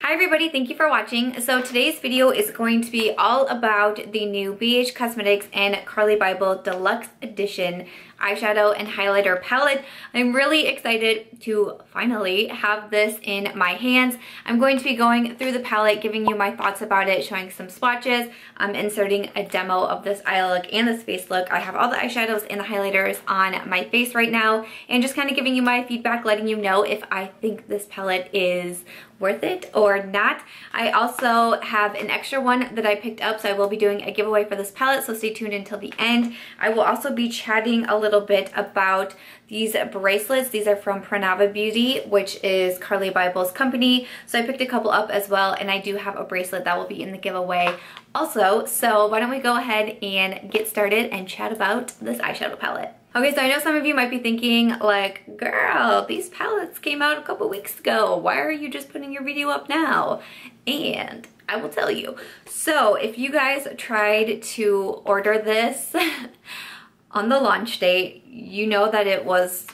Hi everybody, thank you for watching. So today's video is going to be all about the new BH Cosmetics and Carli Bybel Deluxe Edition eyeshadow and highlighter palette. I'm really excited to finally have this in my hands. I'm going to be going through the palette, giving you my thoughts about it, showing some swatches, inserting a demo of this eye look and this face look. I have all the eyeshadows and the highlighters on my face right now, and just kind of giving you my feedback, letting you know if I think this palette is worth it or not. I also have an extra one that I picked up, so I will be doing a giveaway for this palette, so stay tuned until the end. I will also be chatting a little bit about these bracelets. These are from Pranava Beauty, which is Carli Bybel's company. So I picked a couple up as well, and I do have a bracelet that will be in the giveaway also. So why don't we go ahead and get started and chat about this eyeshadow palette. Okay, so I know some of you might be thinking like, girl, these palettes came out a couple weeks ago. Why are you just putting your video up now? And I will tell you. So if you guys tried to order this on the launch date, you know that it was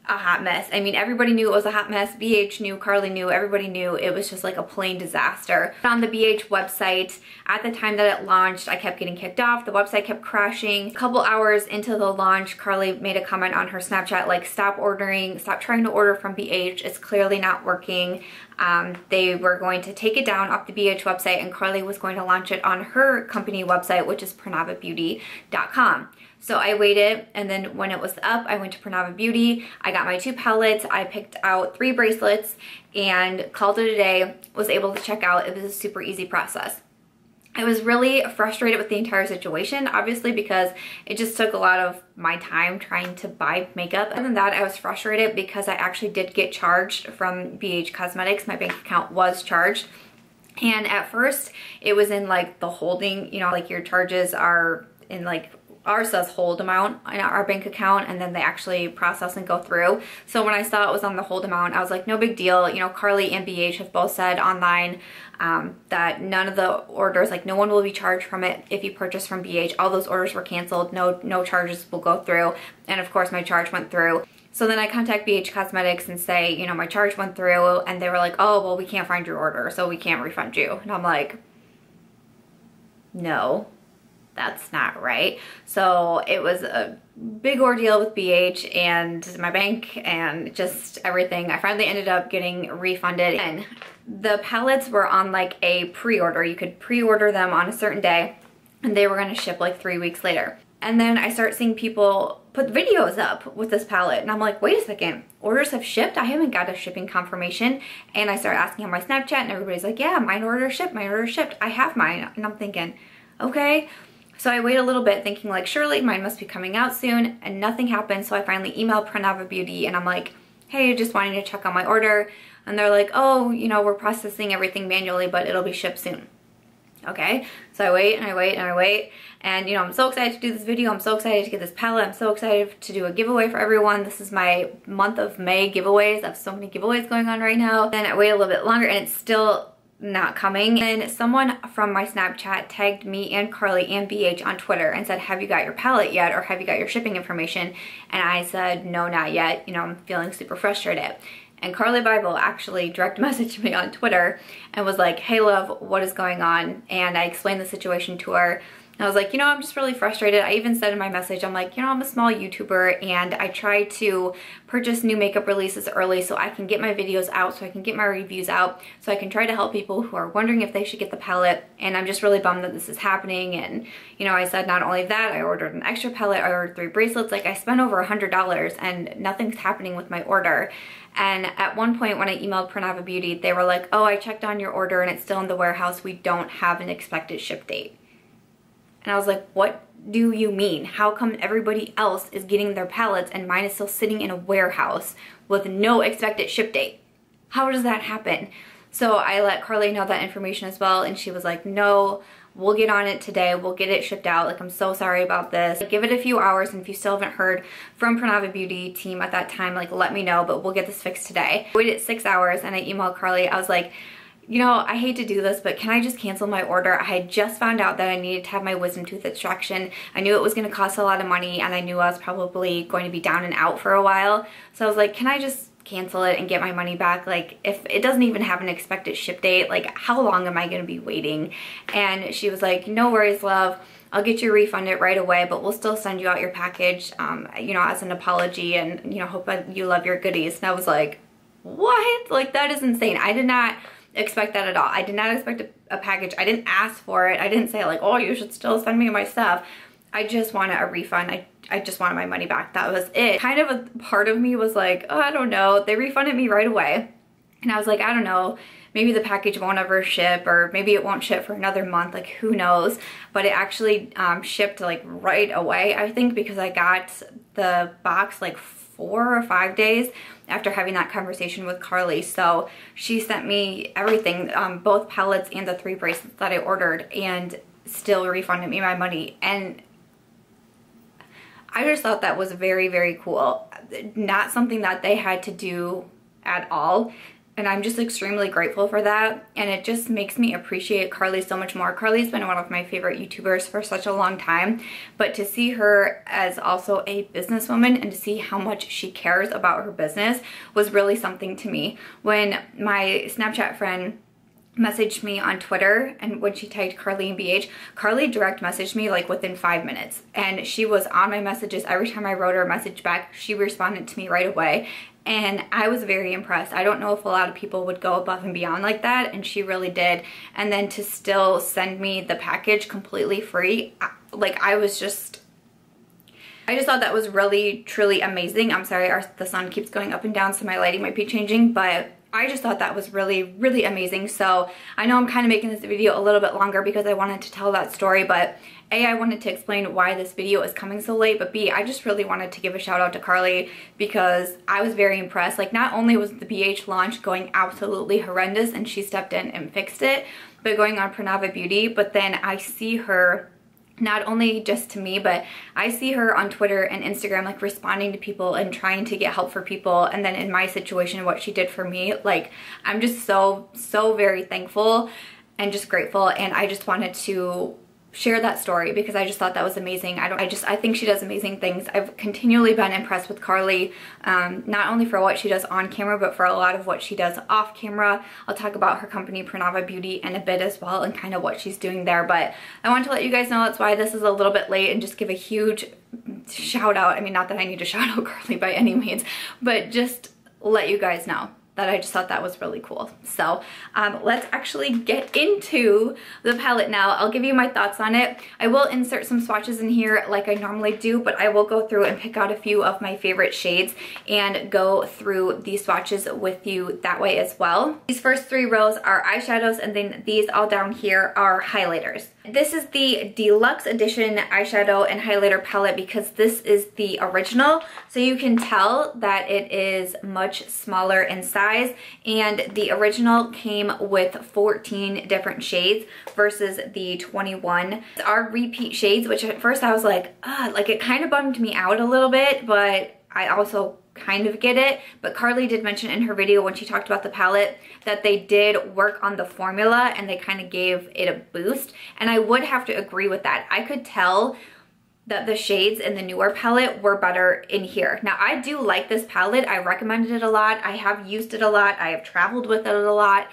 a hot mess. I mean, everybody knew it was a hot mess. BH knew, Carli knew, everybody knew. It was just like a plain disaster. On the BH website, at the time that it launched, I kept getting kicked off. The website kept crashing. A couple hours into the launch, Carli made a comment on her Snapchat like, stop ordering, stop trying to order from BH. It's clearly not working. They were going to take it down off the BH website, and Carli was going to launch it on her company website, which is PranavaBeauty.com. So I waited, and then when it was up, I went to Pranava Beauty. I got my 2 palettes. I picked out 3 bracelets and called it a day. Was able to check out. It was a super easy process. I was really frustrated with the entire situation, obviously, because it just took a lot of my time trying to buy makeup. Other than that, I was frustrated because I actually did get charged from BH Cosmetics. My bank account was charged. And at first, it was in like the holding, you know, like your charges are in like, ours says hold amount in our bank account, and then they actually process and go through. So when I saw it was on the hold amount, I was like, no big deal. You know, Carli and BH have both said online that none of the orders, like no one will be charged from it if you purchase from BH. All those orders were canceled. No charges will go through. And of course my charge went through. So then I contact BH Cosmetics and say, you know, my charge went through, and they were like, oh, well, we can't find your order, so we can't refund you. And I'm like, no. That's not right. So it was a big ordeal with BH and my bank and just everything. I finally ended up getting refunded, and the palettes were on like a pre-order. You could pre-order them on a certain day, and they were going to ship like 3 weeks later. And then I start seeing people put videos up with this palette, and I'm like, wait a second, orders have shipped? I haven't got a shipping confirmation. And I start asking on my Snapchat, and everybody's like, yeah, mine order shipped, mine order shipped. I have mine. And I'm thinking, okay. So I wait a little bit thinking like, surely mine must be coming out soon, and nothing happened. So I finally emailed Pranava Beauty, and I'm like, hey, just wanting to check on my order. And they're like, oh, you know, we're processing everything manually, but it'll be shipped soon. Okay, so I wait and I wait and I wait. And you know, I'm so excited to do this video. I'm so excited to get this palette. I'm so excited to do a giveaway for everyone. This is my month of May giveaways. I have so many giveaways going on right now. Then I wait a little bit longer, and it's still not coming. And someone from my Snapchat tagged me and Carli and BH on Twitter and said, have you got your palette yet, or have you got your shipping information? And I said, no, not yet. You know, I'm feeling super frustrated. And Carli Bybel actually direct messaged me on Twitter and was like, hey love, what is going on? And I explained the situation to her. I was like, you know, I'm just really frustrated. I even said in my message, I'm like, you know, I'm a small YouTuber, and I try to purchase new makeup releases early so I can get my videos out, so I can get my reviews out, so I can try to help people who are wondering if they should get the palette. And I'm just really bummed that this is happening. And, you know, I said not only that, I ordered an extra palette, I ordered 3 bracelets. Like, I spent over $100 and nothing's happening with my order. And at one point when I emailed Pranava Beauty, they were like, oh, I checked on your order and it's still in the warehouse. We don't have an expected ship date. And I was like, what do you mean? How come everybody else is getting their palettes and mine is still sitting in a warehouse with no expected ship date? How does that happen? So I let Carli know that information as well, and she was like, no, we'll get on it today. We'll get it shipped out. Like, I'm so sorry about this. Like, give it a few hours, and if you still haven't heard from Pranava Beauty team at that time, like, let me know, but we'll get this fixed today. I waited 6 hours, and I emailed Carli. I was like, you know, I hate to do this, but can I just cancel my order? I had just found out that I needed to have my wisdom tooth extraction. I knew it was going to cost a lot of money, and I knew I was probably going to be down and out for a while. So I was like, can I just cancel it and get my money back. Like, if it doesn't even have an expected ship date, like how long am I gonna be waiting? And she was like, no worries, love. I'll get you refunded right away, but we'll still send you out your package, you know, as an apology, and, you know, hope you love your goodies. And I was like, what? Like, that is insane. I did not expect that at all. I did not expect a package. I didn't ask for it. I didn't say like, oh, you should still send me my stuff. I just wanted a refund. I just wanted my money back. That was it. Kind of a part of me was like, oh, I don't know. They refunded me right away. And I was like, I don't know. Maybe the package won't ever ship, or maybe it won't ship for another month, like who knows. But it actually shipped like right away, I think, because I got the box like 4 or 5 days after having that conversation with Carli. So she sent me everything, both palettes and the 3 bracelets that I ordered, and still refunded me my money. And I just thought that was very, very cool. Not something that they had to do at all. And I'm just extremely grateful for that. And it just makes me appreciate Carli so much more. Carli's been one of my favorite YouTubers for such a long time. But to see her as also a businesswoman and to see how much she cares about her business was really something to me. When my Snapchat friend messaged me on Twitter, and when she tagged Carli and BH, Carli direct messaged me like within 5 minutes. And she was on my messages. Every time I wrote her a message back, she responded to me right away. And I was very impressed. I don't know if a lot of people would go above and beyond like that, and she really did. And then to still send me the package completely free, like I just thought that was really, truly amazing. I'm sorry, the sun keeps going up and down, so my lighting might be changing, but I just thought that was really, really amazing. So I know I'm kind of making this video a little bit longer because I wanted to tell that story, but A, I wanted to explain why this video is coming so late, but B, I just really wanted to give a shout out to Carli because I was very impressed. Like, not only was the BH launch going absolutely horrendous and she stepped in and fixed it, but going on Pranava Beauty, but then I see her not only just to me, but I see her on Twitter and Instagram like responding to people and trying to get help for people. And then in my situation, what she did for me, like, I'm just so very thankful and just grateful. And I just wanted to share that story because I just thought that was amazing. I think she does amazing things. I've continually been impressed with Carli, not only for what she does on camera, but for a lot of what she does off camera. I'll talk about her company, Pranava Beauty, in a bit as well, and kind of what she's doing there. But I want to let you guys know that's why this is a little bit late, and just give a huge shout out. I mean, not that I need to shout out Carli by any means, but just let you guys know that I just thought that was really cool. So let's actually get into the palette now. I'll give you my thoughts on it. I will insert some swatches in here like I normally do, but I will go through and pick out a few of my favorite shades and go through these swatches with you that way as well. These first 3 rows are eyeshadows, and then these all down here are highlighters. This is the Deluxe Edition eyeshadow and highlighter palette because this is the original. So you can tell that it is much smaller in size, and the original came with 14 different shades versus the 21. Our repeat shades, which at first I was like, like it kind of bummed me out a little bit, but I also kind of get it. But Carli did mention in her video when she talked about the palette that they did work on the formula and they kind of gave it a boost, and I would have to agree with that. I could tell that the shades in the newer palette were better in here. Now, I do like this palette. I recommended it a lot. I have used it a lot. I have traveled with it a lot,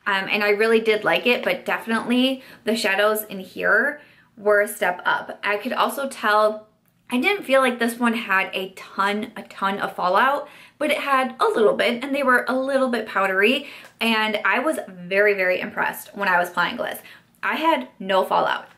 and I really did like it, but definitely the shadows in here were a step up. I could also tell I didn't feel like this one had a ton of fallout, but it had a little bit, and they were a little bit powdery, and I was very impressed when I was applying this. I had no fallout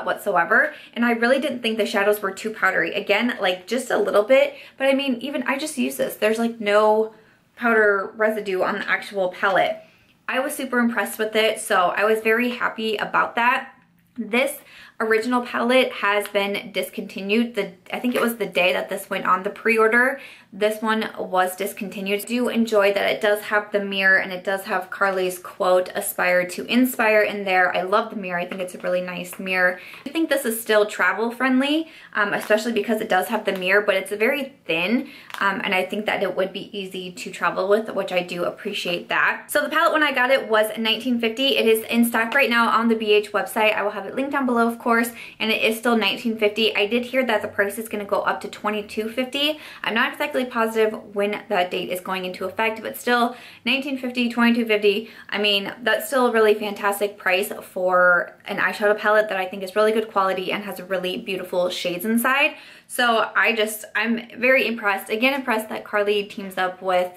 whatsoever, and I really didn't think the shadows were too powdery. Again, like just a little bit, but I mean, even I just used this. There's like no powder residue on the actual palette. I was super impressed with it, so I was very happy about that. This original palette has been discontinued. I think it was the day that this went on the pre-order. This one was discontinued. I do enjoy that it does have the mirror, and it does have Carli's quote, "Aspire to inspire," in there. I love the mirror. I think it's a really nice mirror. I think this is still travel friendly, especially because it does have the mirror, but it's very thin, and I think that it would be easy to travel with, which I do appreciate that. So the palette when I got it was $19.50. It is in stock right now on the BH website. I will have it linked down below, of course, and it is still $19.50. I did hear that the price is going to go up to $22.50. I'm not exactly exactly positive when that date is going into effect, but still $19.50, $22.50. I mean, that's still a really fantastic price for an eyeshadow palette that I think is really good quality and has really beautiful shades inside. So I'm very impressed. Again, impressed that Carli teams up with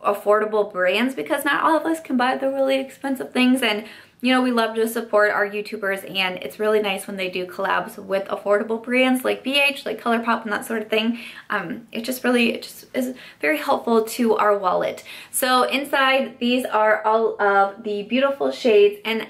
affordable brands, because not all of us can buy the really expensive things, and you know, we love to support our YouTubers, and it's really nice when they do collabs with affordable brands like BH, like ColourPop and that sort of thing. It just is very helpful to our wallet. So inside, these are all of the beautiful shades, and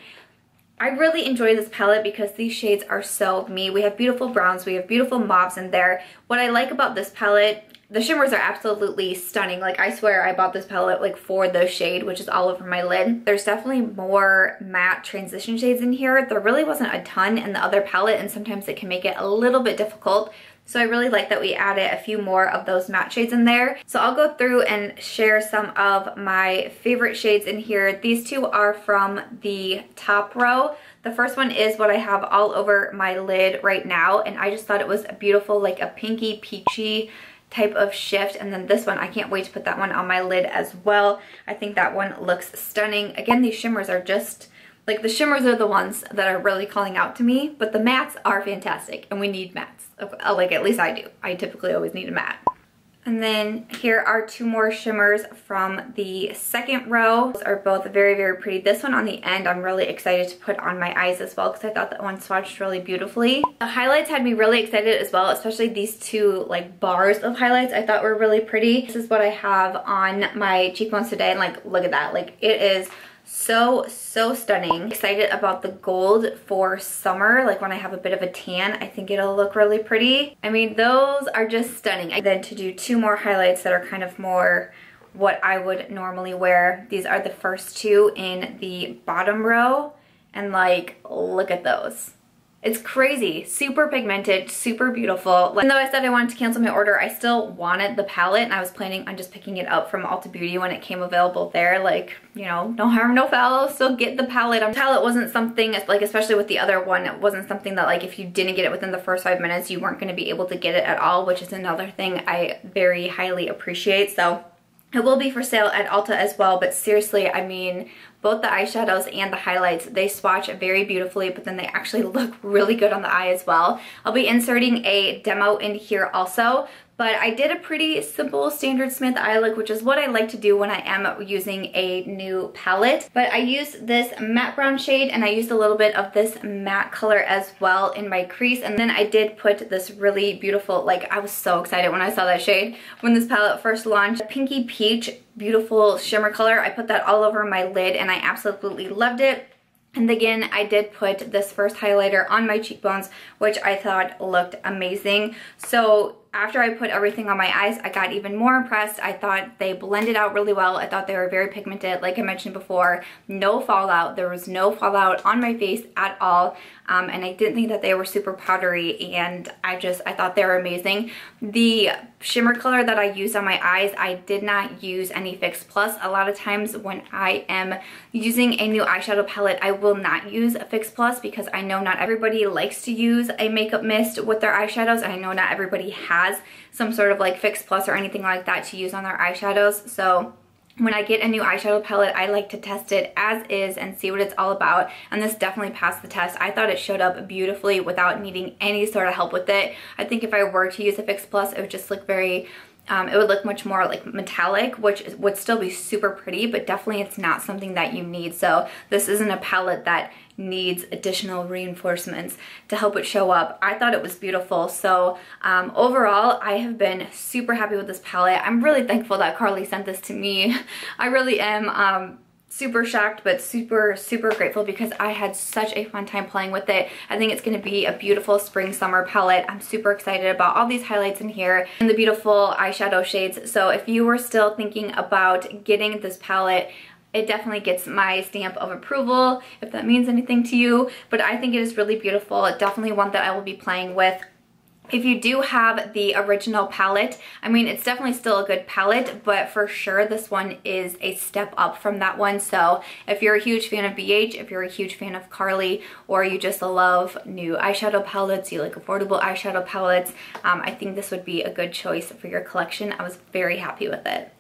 I really enjoy this palette because these shades are so me. We have beautiful browns, we have beautiful mauves in there. What I like about this palette, the shimmers are absolutely stunning. Like, I swear I bought this palette like for the shade, which is all over my lid. There's definitely more matte transition shades in here. There really wasn't a ton in the other palette, and sometimes it can make it a little bit difficult. So I really like that we added a few more of those matte shades in there. So I'll go through and share some of my favorite shades in here. These two are from the top row. The first one is what I have all over my lid right now, and I just thought it was beautiful, like a pinky peachy type of shift. And then this one, I can't wait to put that one on my lid as well. I think that one looks stunning. Again, these shimmers are just like, the shimmers are the ones that are really calling out to me, but the mattes are fantastic, and we need mattes. Like, at least I do. I typically always need a matte. And then here are two more shimmers from the second row. Those are both very, very pretty. This one on the end, I'm really excited to put on my eyes as well, because I thought that one swatched really beautifully. The highlights had me really excited as well, especially these two like bars of highlights I thought were really pretty. This is what I have on my cheekbones today, and like, look at that. Like, it is so stunning. Excited about the gold for summer. Like, when I have a bit of a tan, I think it'll look really pretty. I mean, those are just stunning. And then to do two more highlights that are kind of more what I would normally wear. These are the first two in the bottom row, and like, look at those. It's crazy. Super pigmented, super beautiful. Even though I said I wanted to cancel my order, I still wanted the palette, and I was planning on just picking it up from Ulta Beauty when it came available there. Like, you know, no harm, no foul, still get the palette. The palette wasn't something, like, especially with the other one, it wasn't something that, like, if you didn't get it within the first 5 minutes, you weren't going to be able to get it at all, which is another thing I very highly appreciate. So it will be for sale at Ulta as well, but seriously, I mean, both the eyeshadows and the highlights, they swatch very beautifully, but then they actually look really good on the eye as well. I'll be inserting a demo in here also, but I did a pretty simple standard Smith eye look, which is what I like to do when I am using a new palette. But I used this matte brown shade, and I used a little bit of this matte color as well in my crease, and then I did put this really beautiful, like, I was so excited when I saw that shade when this palette first launched. Pinky peach, beautiful shimmer color. I put that all over my lid, and I absolutely loved it. And again, I did put this first highlighter on my cheekbones, which I thought looked amazing. So after I put everything on my eyes, I got even more impressed. I thought they blended out really well. I thought they were very pigmented. Like I mentioned before, no fallout. There was no fallout on my face at all. And I didn't think that they were super powdery, and I thought they were amazing. The shimmer color that I used on my eyes, I did not use any Fix Plus. A lot of times when I am using a new eyeshadow palette, I will not use a Fix Plus, because I know not everybody likes to use a makeup mist with their eyeshadows, and I know not everybody has some sort of like Fix Plus or anything like that to use on their eyeshadows. So when I get a new eyeshadow palette, I like to test it as is and see what it's all about, and this definitely passed the test. I thought it showed up beautifully without needing any sort of help with it. I think if I were to use a Fix Plus, it would just look very, it would look much more like metallic, which would still be super pretty, but definitely it's not something that you need. So this isn't a palette that needs additional reinforcements to help it show up. I thought it was beautiful. So overall, I have been super happy with this palette. I'm really thankful that Carli sent this to me. I really am. Super shocked, but super grateful, because I had such a fun time playing with it. I think it's going to be a beautiful spring summer palette. I'm super excited about all these highlights in here and the beautiful eyeshadow shades. So if you were still thinking about getting this palette, it definitely gets my stamp of approval, if that means anything to you. But I think it is really beautiful. Definitely one that I will be playing with If you do have the original palette, I mean, it's definitely still a good palette, but for sure this one is a step up from that one. So if you're a huge fan of BH, if you're a huge fan of Carli, or you just love new eyeshadow palettes, you like affordable eyeshadow palettes, I think this would be a good choice for your collection. I was very happy with it.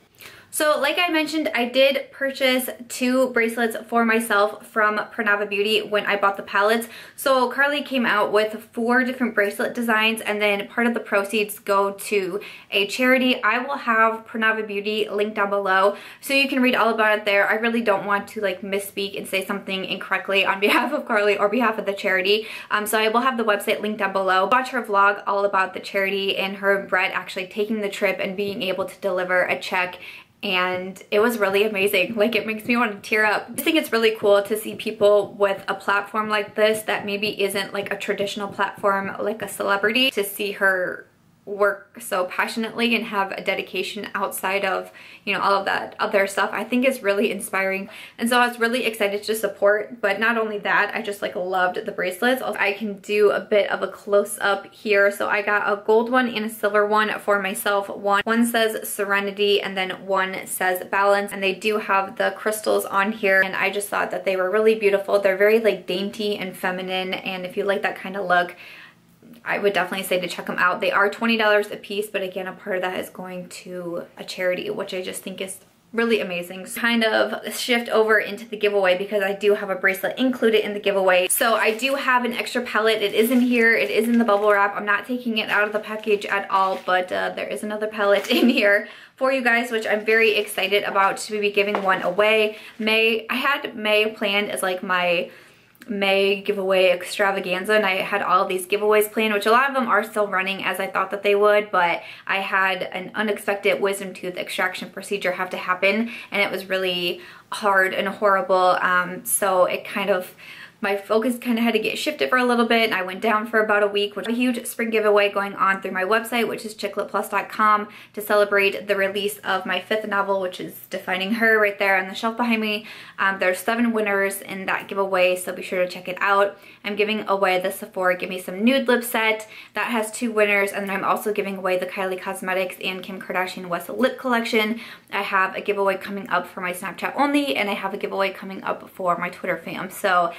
So like I mentioned, I did purchase 2 bracelets for myself from Pranava Beauty when I bought the palettes. So Carli came out with 4 different bracelet designs, and then part of the proceeds go to a charity. I will have Pranava Beauty linked down below so you can read all about it there. I really don't want to like misspeak and say something incorrectly on behalf of Carli or behalf of the charity. So I will have the website linked down below. Watch her vlog all about the charity and her and Brett actually taking the trip and being able to deliver a check, and it was really amazing. Like, it makes me want to tear up. I think it's really cool to see people with a platform like this that maybe isn't like a traditional platform like a celebrity, to see her work so passionately and have a dedication outside of, you know, all of that other stuff. I think is really inspiring, and so I was really excited to support. But not only that, I just like loved the bracelets. I can do a bit of a close-up here. So I got a gold one and a silver one for myself. One says Serenity and then one says Balance, and they do have the crystals on here, and I just thought that they were really beautiful. They're very like dainty and feminine, and if you like that kind of look, I would definitely say to check them out. They are $20 a piece, but again, a part of that is going to a charity, which I just think is really amazing. So kind of shift over into the giveaway because I do have a bracelet included in the giveaway. So I do have an extra palette. It is in here. It is in the bubble wrap. I'm not taking it out of the package at all, but there is another palette in here for you guys, which I'm very excited about to be giving one away. I had May planned as like my May giveaway extravaganza, and I had all of these giveaways planned, which a lot of them are still running as I thought that they would, but I had an unexpected wisdom tooth extraction procedure have to happen, and it was really hard and horrible. So it kind of, my focus kind of had to get shifted for a little bit, and I went down for about a week, which is a huge spring giveaway going on through my website, which is chicletplus.com, to celebrate the release of my 5th novel, which is Defining Her, right there on the shelf behind me. There's 7 winners in that giveaway, so be sure to check it out. I'm giving away the Sephora Give Me Some Nude lip set. That has 2 winners, and then I'm also giving away the KYLIE Cosmetics and Kim Kardashian West lip collection. I have a giveaway coming up for my Snapchat only, and I have a giveaway coming up for my Twitter fam. So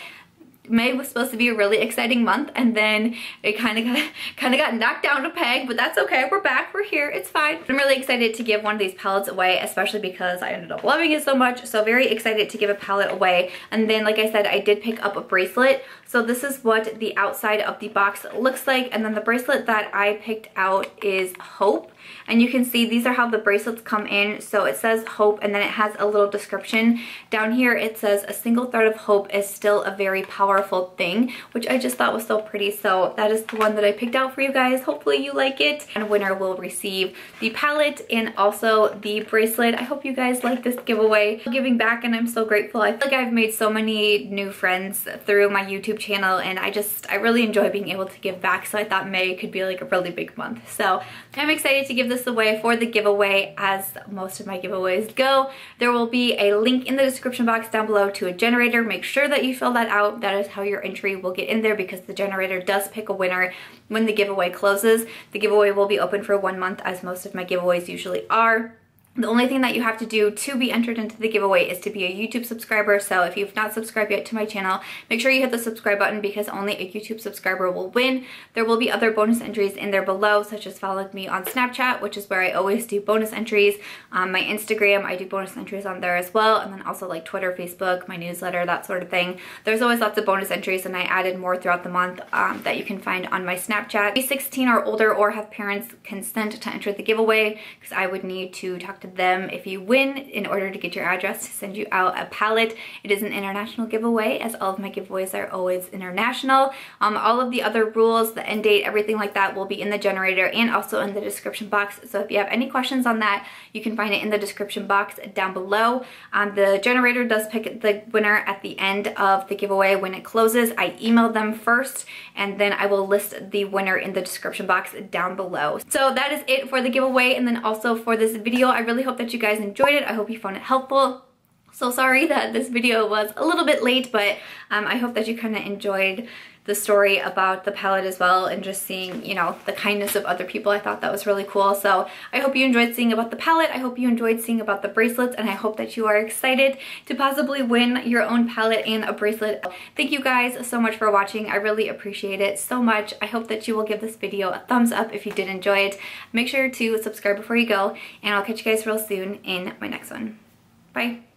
May was supposed to be a really exciting month, and then it kind of got knocked down a peg, but that's okay. We're back. We're here. It's fine. I'm really excited to give one of these palettes away, especially because I ended up loving it so much. So very excited to give a palette away. And then, like I said, I did pick up a bracelet. So this is what the outside of the box looks like. And then the bracelet that I picked out is Hope. And you can see these are how the bracelets come in. So it says Hope, and then it has a little description. Down here it says, a single thread of hope is still a very powerful thing, which I just thought was so pretty. So that is the one that I picked out for you guys. Hopefully you like it. And winner will receive the palette and also the bracelet. I hope you guys like this giveaway. I'm giving back, and I'm so grateful. I feel like I've made so many new friends through my YouTube channel, and I really enjoy being able to give back. So I thought May could be like a really big month. So I'm excited to give this away for the giveaway, as most of my giveaways go. There will be a link in the description box down below to a generator. Make sure that you fill that out. That is how your entry will get in there, because the generator does pick a winner when the giveaway closes. The giveaway will be open for 1 month, as most of my giveaways usually are. The only thing that you have to do to be entered into the giveaway is to be a YouTube subscriber. So if you've not subscribed yet to my channel, make sure you hit the subscribe button, because only a YouTube subscriber will win. There will be other bonus entries in there below, such as following me on Snapchat, which is where I always do bonus entries. My Instagram, I do bonus entries on there as well. And then also like Twitter, Facebook, my newsletter, that sort of thing. There's always lots of bonus entries, and I added more throughout the month that you can find on my Snapchat. Be 16 or older or have parents' consent to enter the giveaway, because I would need to talk to them if you win in order to get your address to send you out a palette. It is an international giveaway, as all of my giveaways are always international. All of the other rules, the end date, everything like that will be in the generator and also in the description box. So if you have any questions on that, you can find it in the description box down below. The generator does pick the winner at the end of the giveaway when it closes. I email them first, and then I will list the winner in the description box down below. So that is it for the giveaway, and then also for this video. I really hope that you guys enjoyed it. I hope you found it helpful. So sorry that this video was a little bit late, but I hope that you kind of enjoyed the story about the palette as well, and just seeing, you know, the kindness of other people. I thought that was really cool. So I hope you enjoyed seeing about the palette. I hope you enjoyed seeing about the bracelets, and I hope that you are excited to possibly win your own palette and a bracelet. Thank you guys so much for watching. I really appreciate it so much. I hope that you will give this video a thumbs up if you did enjoy it. Make sure to subscribe before you go, and I'll catch you guys real soon in my next one. Bye.